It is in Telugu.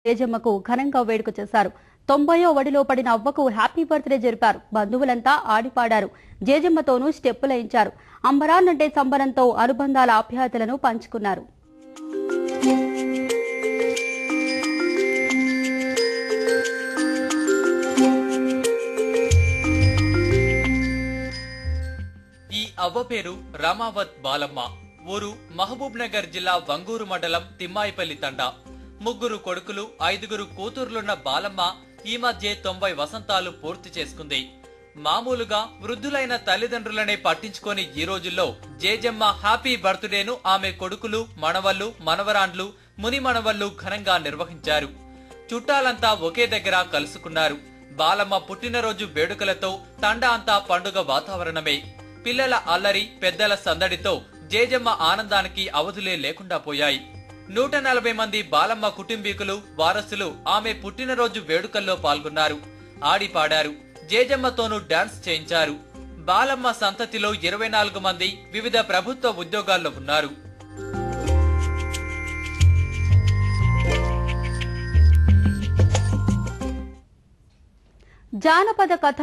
తేజమ్మకు ఘనంగా వేడుక చేశారు. 90వ వడిలో పడిన అవ్వకు హ్యాపీ బర్త్డే జరిపారు. బంధువులంతా ఆడిపాడారు. జేజమ్మతోనూ స్టెప్పులేయించారు. అంబరాన్నంటే సంబరంతో అనుబంధాల ఆప్యాయతలను పంచుకున్నారు. ఈ అవ్వ పేరు రామావత్ బాలమ్మ. ఊరు మహబూబ్ నగర్ జిల్లా వంగూరు మండలం తిమ్మాయిపల్లి తండా. 3 కొడుకులు 5 కూతుర్లున్న బాలమ్మ ఈ మధ్య 90 వసంతాలు పూర్తి చేసుకుంది. మామూలుగా వృద్ధులైన తల్లిదండ్రులనే పట్టించుకొని ఈ రోజుల్లో జేజమ్మ హ్యాపీ బర్త్డేను ఆమె కొడుకులు, మనవళ్లు, మనవరాండ్లు, ముని మనవళ్లు ఘనంగా నిర్వహించారు. చుట్టాలంతా ఒకే దగ్గర కలుసుకున్నారు. బాలమ్మ పుట్టినరోజు వేడుకలతో తండా అంతా పండుగ వాతావరణమే. పిల్లల అల్లరి, పెద్దల సందడితో జేజమ్మ ఆనందానికి అవధులే లేకుండా పోయాయి. 140 మంది బాలమ్మ కుటుంబీకులు, వారసులు ఆమె పుట్టినరోజు వేడుకల్లో పాల్గొన్నారు. ఆడిపాడారు. జేజమ్మతోనూ డాన్స్ చేయించారు. బాలమ్మ సంతతిలో 24 మంది వివిధ ప్రభుత్వ ఉద్యోగాల్లో ఉన్నారు. జానపద కథ